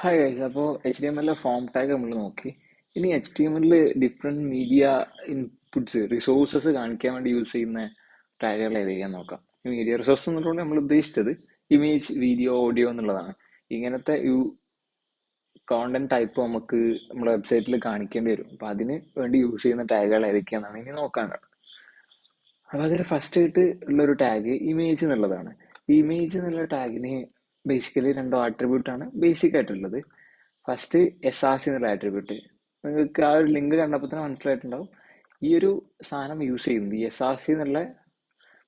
Hi guys, അപ്പോൾ HTML form tag നമ്മൾ നോക്കി. ഇനി HTML different media inputs resources കാണിക്കാൻ വേണ്ടി യൂസ് ചെയ്യുന്ന ടാഗുകൾ ഏതൊക്കെയാന്ന് നോക്കാം. ഈ മീഡിയ റിസോഴ്സ് എന്നുള്ളത് നമ്മൾ ഉദ്ദേശിച്ചത് ഇമേജ്, വീഡിയോ, ഓഡിയോ എന്നുള്ളതാണ്. ഇങ്ങനത്തെ കോണ്ടന്റ് ടൈപ്പ് നമുക്ക് നമ്മുടെ വെബ്സൈറ്റിൽ കാണിക്കേണ്ടി വരും. അപ്പോൾ അതിന് വേണ്ടി യൂസ് ചെയ്യുന്ന ടാഗുകൾ ഏതൊക്കെയാണെന്നാണ് ഇനി നോക്കാനുള്ളത്. അപ്പോൾ അതിൽ ഫസ്റ്റ് ആയിട്ട് ഉള്ളൊരു ടാഗ് ഇമേജ് എന്നുള്ളതാണ്. ഈ ഇമേജ് എന്നുള്ള ടാഗിന് ബേസിക്കലി രണ്ടോ ആട്രിബ്യൂട്ടാണ് ബേസിക് ആയിട്ടുള്ളത്. ഫസ്റ്റ് SRC എന്നുള്ള ആട്രിബ്യൂട്ട്. നിങ്ങൾക്ക് ആ ഒരു ലിങ്ക് കണ്ടപ്പോൾ തന്നെ മനസ്സിലായിട്ടുണ്ടാവും. ഈ ഒരു സാധനം യൂസ് ചെയ്യുന്നത്, ഈ SRC എന്നുള്ള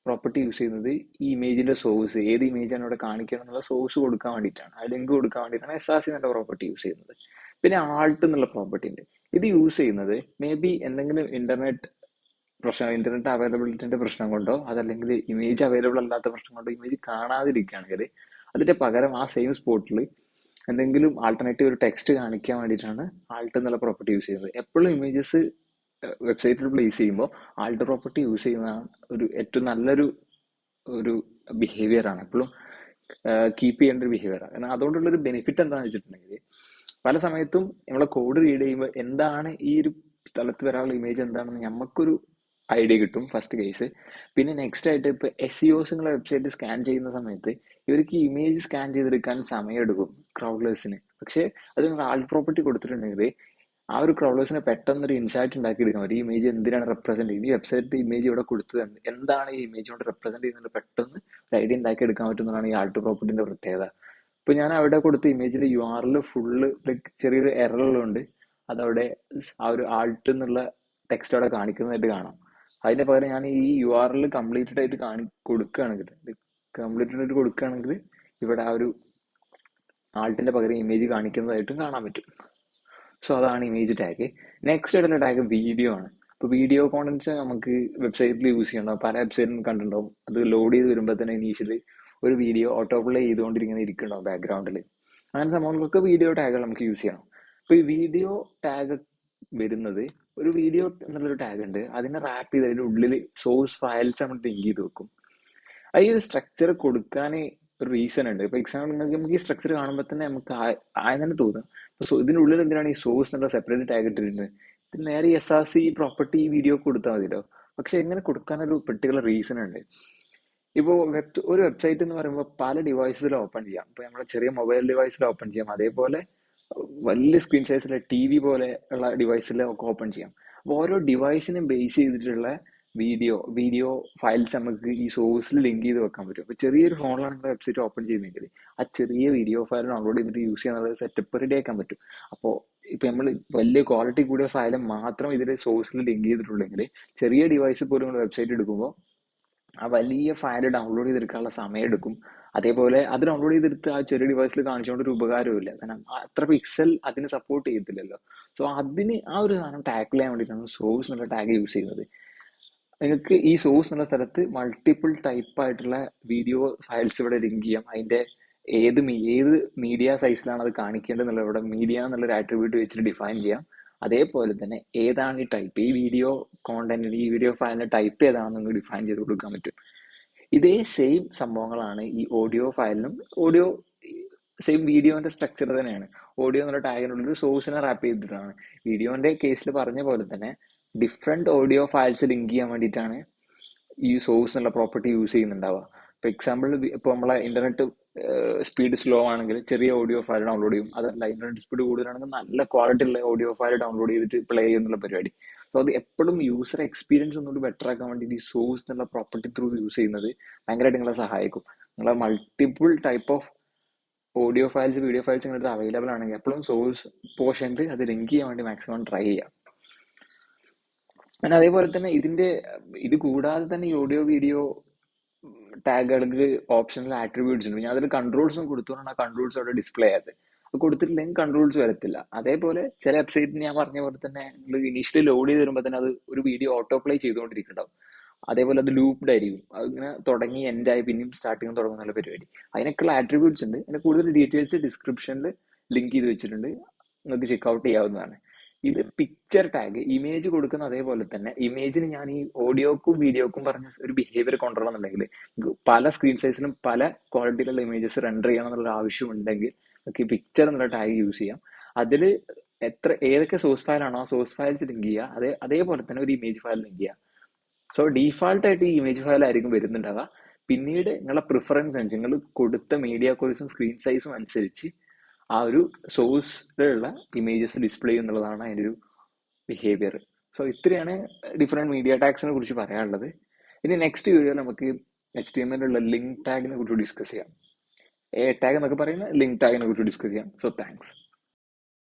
പ്രോപ്പർട്ടി യൂസ് ചെയ്യുന്നത് ഈ ഇമേജിന്റെ സോഴ്സ്, ഏത് ഇമേജാണ് ഇവിടെ കാണിക്കണം എന്നുള്ള സോഴ്സ് കൊടുക്കാൻ വേണ്ടിയിട്ടാണ്, ആ ലിങ്ക് കൊടുക്കാൻ വേണ്ടിയിട്ടാണ് SRC എന്നുള്ള പ്രോപ്പർട്ടി യൂസ് ചെയ്യുന്നത്. പിന്നെ ആൾട്ട് എന്നുള്ള പ്രോപ്പർട്ടി ഉണ്ട്. ഇത് യൂസ് ചെയ്യുന്നത് മേ ബി എന്തെങ്കിലും ഇന്റർനെറ്റ് അവൈലബിലിറ്റിന്റെ പ്രശ്നം കൊണ്ടോ അതല്ലെങ്കിൽ ഇമേജ് അവൈലബിൾ അല്ലാത്ത പ്രശ്നം കൊണ്ടോ ഇമേജ് കാണാതിരിക്കുകയാണെങ്കിൽ അതിന്റെ പകരം ആ സെയിം സ്പോട്ടിൽ എന്തെങ്കിലും ആൾട്ടർനേറ്റീവ് ഒരു ടെക്സ്റ്റ് കാണിക്കാൻ വേണ്ടിയിട്ടാണ് ആൾട്ട് എന്നുള്ള പ്രോപ്പർട്ടി യൂസ് ചെയ്യുന്നത്. എപ്പോഴും ഇമേജസ് വെബ്സൈറ്റിൽ പ്ലേസ് ചെയ്യുമ്പോൾ ആൾട്ട് പ്രോപ്പർട്ടി യൂസ് ചെയ്യുന്നതാണ് ഏറ്റവും നല്ലൊരു ഒരു ബിഹേവിയർ ആണ്, എപ്പോഴും കീപ്പ് ചെയ്യേണ്ട ഒരു ബിഹേവിയർ ആണ്. കാരണം അതുകൊണ്ടുള്ളൊരു ബെനിഫിറ്റ് എന്താണെന്ന് വെച്ചിട്ടുണ്ടെങ്കിൽ പല സമയത്തും നമ്മളെ കോഡ് റീഡ് ചെയ്യുമ്പോൾ എന്താണ് ഈ ഒരു സ്ഥലത്ത് വരാനുള്ള ഇമേജ് എന്താണെന്ന് നമുക്കൊരു ഐഡിയ കിട്ടും, ഫസ്റ്റ് കേസ്. പിന്നെ നെക്സ്റ്റ് ആയിട്ട് ഇപ്പോൾ SEOs നിങ്ങളെ വെബ്സൈറ്റ് സ്കാൻ ചെയ്യുന്ന സമയത്ത് ഇവർക്ക് ഇമേജ് സ്കാൻ ചെയ്തെടുക്കാൻ സമയമെടുക്കും ക്രൗഡ്ലേഴ്സിന്. പക്ഷേ അത് നിങ്ങൾ ആൾട്ട് പ്രോപ്പർട്ടി കൊടുത്തിട്ടുണ്ടെങ്കിൽ ആ ഒരു ക്രൗഡ്ലേഴ്സിനെ പെട്ടെന്നൊരു ഇൻസൈറ്റ് ഉണ്ടാക്കി എടുക്കാൻ പറ്റും. ഈ ഇമേജ് എന്തിനാണ് റെപ്രസെന്റ് ചെയ്യുന്നത്, ഈ വെബ്സൈറ്റ് ഇമേജ് ഇവിടെ കൊടുത്തത് എന്താണ് ഈ ഇമേജ് കൊണ്ട് റെപ്രസെന്റ് ചെയ്യുന്നത് പെട്ടെന്ന് ഒരു ഐഡിയ ഉണ്ടാക്കി എടുക്കാൻ പറ്റുന്നതാണ് ഈ ആൾട്ട് പ്രോപ്പർട്ടിന്റെ പ്രത്യേകത. ഇപ്പൊ ഞാൻ അവിടെ കൊടുത്ത ഇമേജിന്റെ URL ഫുള്ള് ലൈക്ക് ചെറിയൊരു എററുകളുണ്ട്. അതവിടെ ആ ഒരു ആൾട്ട് എന്നുള്ള ടെക്സ്റ്റ് അവിടെ കാണിക്കുന്നതായിട്ട് കാണാം. അതിന്റെ പകരം ഞാൻ ഈ URL കംപ്ലീറ്റഡ് ആയിട്ട് കൊടുക്കുകയാണെങ്കിൽ ഇവിടെ ആ ഒരു ആൾട്ടിന്റെ പകരം ഇമേജ് കാണിക്കുന്നതായിട്ടും കാണാൻ പറ്റും. സോ അതാണ് ഇമേജ് ടാഗ്. നെക്സ്റ്റ് ആയിട്ടുള്ള ടാഗ് വീഡിയോ ആണ്. ഇപ്പോൾ വീഡിയോ കോണ്ടന്റ്സ് നമുക്ക് വെബ്സൈറ്റിൽ യൂസ് ചെയ്യണ്ടാവും, പല വെബ്സൈറ്റിലും കണ്ടിട്ടുണ്ടാവും. അത് ലോഡ് ചെയ്ത് വരുമ്പോൾ തന്നെ ഇനീഷ്യലി ഒരു വീഡിയോ ഓട്ടോ പ്ലേ ചെയ്തുകൊണ്ടിരിക്കുന്ന ഇരിക്കുന്നുണ്ടാവും ബാക്ക്ഗ്രൗണ്ടിൽ. അങ്ങനെ സംഭവങ്ങളൊക്കെ വീഡിയോ ടാഗുകൾ നമുക്ക് യൂസ് ചെയ്യണം. അപ്പോൾ ഈ വീഡിയോ ടാഗ് വരുന്നത്, ഒരു വീഡിയോ എന്നുള്ളൊരു ടാഗ് ഉണ്ട്, അതിനെ റാപ്പ് ചെയ്ത് അതിൻ്റെ ഉള്ളിൽ സോഴ്സ് ഫയൽസ് നമ്മൾ ലിങ്ക് ചെയ്ത് വെക്കും. ഈ ഒരു സ്ട്രക്ചർ കൊടുക്കാൻ ഒരു റീസൺ ഉണ്ട്. ഇപ്പൊ എക്സാമ്പിൾ നമുക്ക് ഈ സ്ട്രക്ചർ കാണുമ്പോൾ തന്നെ നമുക്ക് ആദ്യം തന്നെ തോന്നും ഇതിനുള്ളിൽ എന്തിനാണ് ഈ സോഴ്സ് എന്നുള്ള സെപ്പറേറ്റ് ടാഗ് ഇട്ടിട്ടുണ്ട്, ഇത് നേരെ SRC പ്രോപ്പർട്ടി വീഡിയോ കൊടുത്താൽ മതിയല്ലോ. പക്ഷെ എങ്ങനെ കൊടുക്കാനൊരു പെർട്ടിക്കുലർ റീസൺ ഉണ്ട്. ഇപ്പോൾ ഒരു വെബ്സൈറ്റ് എന്ന് പറയുമ്പോൾ പല ഡിവൈസിൽ ഓപ്പൺ ചെയ്യാം. ഇപ്പൊ നമ്മളെ ചെറിയ മൊബൈൽ ഡിവൈസിൽ ഓപ്പൺ ചെയ്യാം, അതേപോലെ വലിയ സ്ക്രീൻ സൈസിലെ TV പോലെ ഉള്ള ഡിവൈസിൽ ഒക്കെ ഓപ്പൺ ചെയ്യാം. അപ്പോൾ ഓരോ ഡിവൈസിനെ ബേസ് ചെയ്തിട്ടുള്ള വീഡിയോ ഫയൽസ് നമുക്ക് ഈ സോഴ്സിൽ ലിങ്ക് ചെയ്ത് വെക്കാൻ പറ്റും. അപ്പോൾ ചെറിയൊരു ഫോണിലാണ് നിങ്ങൾ വെബ്സൈറ്റ് ഓപ്പൺ ചെയ്യുന്നതെങ്കിൽ ആ ചെറിയ വീഡിയോ ഫയൽ ഡൗൺലോഡ് ചെയ്തിട്ട് യൂസ് ചെയ്യാനുള്ള സെറ്റപ്പ് റെഡി ആക്കാൻ പറ്റും. അപ്പോൾ ഇപ്പം നമ്മൾ വലിയ ക്വാളിറ്റി കൂടിയ ഫയൽ മാത്രം ഇതിൽ സോഴ്സിൽ ലിങ്ക് ചെയ്തിട്ടുണ്ടെങ്കിൽ ചെറിയ ഡിവൈസിൽ പോലും നമ്മൾ വെബ്സൈറ്റ് എടുക്കുമ്പോൾ ആ വലിയ ഫയൽ ഡൗൺലോഡ് ചെയ്തെടുക്കാനുള്ള സമയം എടുക്കും. അതേപോലെ അത് ഡൗൺലോഡ് ചെയ്തെടുത്ത് ആ ചെറിയ ഡിവൈസിൽ കാണിച്ചുകൊണ്ട് ഒരു ഉപകാരമില്ല, കാരണം അത്ര പിക്സൽ അതിന് സപ്പോർട്ട് ചെയ്യത്തില്ലല്ലോ. സോ അതിന് ആ ഒരു സാധനം ടാക്കിൾ ചെയ്യാൻ വേണ്ടിയിട്ടാണ് സോഴ്സ് എന്നുള്ള ടാഗ് യൂസ് ചെയ്യുന്നത്. നിങ്ങൾക്ക് ഈ സോഴ്സ് എന്നുള്ള സ്ഥലത്ത് മൾട്ടിപ്പിൾ ടൈപ്പ് ആയിട്ടുള്ള വീഡിയോ ഫയൽസ് ഇവിടെ ലിങ്ക് ചെയ്യാം. അതിന്റെ ഏത് മീഡിയ സൈസിലാണ് അത് കാണിക്കേണ്ടത് എന്നുള്ള ഇവിടെ മീഡിയ എന്നുള്ളൊരു ആട്രിബ്യൂട്ട് വെച്ചിട്ട് ഡിഫൈൻ ചെയ്യാം. അതേപോലെ തന്നെ ഏതാണ് ഈ ടൈപ്പ്, ഈ വീഡിയോ കോണ്ടന്റിന്, ഈ വീഡിയോ ഫയലിന്റെ ടൈപ്പ് ഏതാണെന്ന് നിങ്ങൾക്ക് ഡിഫൈൻ ചെയ്ത് കൊടുക്കാൻ പറ്റും. ഇതേ സെയിം സംഭവങ്ങളാണ് ഈ ഓഡിയോ ഫയലിനും. ഓഡിയോ സെയിം വീഡിയോന്റെ സ്ട്രക്ചർ തന്നെയാണ്. ഓഡിയോ എന്നുള്ള ടാഗിനുള്ളിൽ ഒരു സോഴ്സിനെ റാപ്പ് ചെയ്തിട്ടാണ്. വീഡിയോന്റെ കേസിൽ പറഞ്ഞ പോലെ തന്നെ ഡിഫറെന്റ് ഓഡിയോ ഫയൽസ് ലിങ്ക് ചെയ്യാൻ വേണ്ടിയിട്ടാണ് ഈ സോഴ്സ് എന്നുള്ള പ്രോപ്പർട്ടി യൂസ് ചെയ്യുന്നുണ്ടാവുക. ഇപ്പൊ എക്സാമ്പിൾ, ഇപ്പൊ നമ്മളെ ഇന്റർനെറ്റ് സ്പീഡ് സ്ലോ ആണെങ്കിൽ ചെറിയ ഓഡിയോ ഫയൽ ഡൗൺലോഡ് ചെയ്യും. അതല്ല ഇന്റർനെറ്റ് സ്പീഡ് കൂടുതലാണെങ്കിൽ നല്ല ക്വാളിറ്റി ഉള്ള ഓഡിയോ ഫയൽ ഡൗൺലോഡ് ചെയ്തിട്ട് പ്ലേ ചെയ്യുന്നുള്ള പരിപാടി. സോ അത് എപ്പോഴും യൂസർ എക്സ്പീരിയൻസ് ഒന്നുകൂടി ബെറ്റർ ആക്കാൻ വേണ്ടി ഈ സോഴ്സ് എന്നുള്ള പ്രോപ്പർട്ടി ത്രൂ യൂസ് ചെയ്യുന്നത് ഭയങ്കരമായിട്ട് നിങ്ങളെ സഹായിക്കും. നിങ്ങളെ multiple type of audio files, video files ഇങ്ങനത്തെ അവൈലബിൾ ആണെങ്കിൽ എപ്പോഴും സോഴ്സ് പോർഷനിൽ അത് ലിങ്ക് ചെയ്യാൻ വേണ്ടി മാക്സിമം ട്രൈ ചെയ്യാം. പിന്നെ അതേപോലെ തന്നെ ഇത് കൂടാതെ തന്നെ ഈ ഓഡിയോ വീഡിയോ ടാഗുകൾക്ക് ഓപ്ഷണൽ ആട്രിബ്യൂട്ട്സ് ഉണ്ട്. ഞാൻ അതിൽ കൺട്രോൾസും കൊടുത്തോണ്ടാണ് ആ കൺട്രോൾസ് അവിടെ ഡിസ്പ്ലേ ആയത്. അത് കൊടുത്തിട്ടില്ലെങ്കിൽ കൺട്രോൾസ് വരത്തില്ല. അതേപോലെ ചില വെബ്സൈറ്റിൽ ഞാൻ പറഞ്ഞ പോലെ തന്നെ നിങ്ങൾ ഇനീഷ്യലി ലോഡ് ചെയ്ത് വരുമ്പോൾ തന്നെ അത് ഒരു വീഡിയോ ഓട്ടോ പ്ലേ ചെയ്തുകൊണ്ടിരിക്കുന്നുണ്ടാവും. അതേപോലെ അത് ലൂപ്ഡ് ആയിരിക്കും, അതിങ്ങനെ തുടങ്ങി എൻഡായി പിന്നെയും സ്റ്റാർട്ടിങ് തുടങ്ങുന്ന പരിപാടി. അതിനൊക്കെയുള്ള ആട്രിബ്യൂട്ട്സ് ഉണ്ട്. അതിന്റെ കൂടുതൽ ഡീറ്റെയിൽസ് ഡിസ്ക്രിപ്ഷനിൽ ലിങ്ക് ചെയ്ത് വെച്ചിട്ടുണ്ട്, നിങ്ങൾക്ക് ചെക്ക്ഔട്ട് ചെയ്യാവുന്നതാണ്. ഇത് പിക്ചർ ടാഗ്, ഇമേജ് കൊടുക്കുന്ന അതേപോലെ തന്നെ ഇമേജിന് ഞാൻ ഈ ഓഡിയോക്കും വീഡിയോക്കും പറഞ്ഞ ഒരു ബിഹേവിയർ കൊണ്ടുവരണമെന്നുണ്ടെങ്കിൽ പല സ്ക്രീൻ സൈസിലും പല ക്വാളിറ്റിയിലുള്ള ഇമേജസ് റെൻഡർ ചെയ്യണം എന്നുള്ള ആവശ്യം ഉണ്ടെങ്കിൽ ഓക്കെ, പിക്ചർ എന്നുള്ള ടാഗ് യൂസ് ചെയ്യാം. അതിൽ ഏതൊക്കെ സോഴ്സ് ഫയലാണോ ആ സോഴ്സ് ഫയൽസ് ലിങ്ക് ചെയ്യുക, അതേപോലെ തന്നെ ഒരു ഇമേജ് ഫയൽ ലിങ്ക് ചെയ്യുക. സോ ഡീഫാൾട്ടായിട്ട് ഈ ഇമേജ് ഫയൽ ആയിരിക്കും വരുന്നുണ്ടാവുക. പിന്നീട് നിങ്ങളെ പ്രിഫറൻസ് അനുസരിച്ച് നിങ്ങൾ കൊടുത്ത മീഡിയ ക്വാളിറ്റിയും സ്ക്രീൻ സൈസും അനുസരിച്ച് ആ ഒരു സോഴ്സിലുള്ള ഇമേജസ് ഡിസ്പ്ലേ എന്നുള്ളതാണ് അതിൻ്റെ ഒരു ബിഹേവിയർ. സോ ഇത്രയാണ് ഡിഫറെൻറ്റ് മീഡിയ ടാഗ്സിനെ കുറിച്ച് പറയാനുള്ളത്. ഇനി നെക്സ്റ്റ് വീഡിയോയിൽ നമുക്ക് HTML ഉള്ള ലിങ്ക് ടാഗിനെ കുറിച്ച് ഡിസ്കസ് ചെയ്യാം. എ ടാഗ് എന്നൊക്കെ പറയുന്ന ലിങ്ക് ടാഗിനെ കുറിച്ച് ഡിസ്കസ് ചെയ്യാം. So thanks.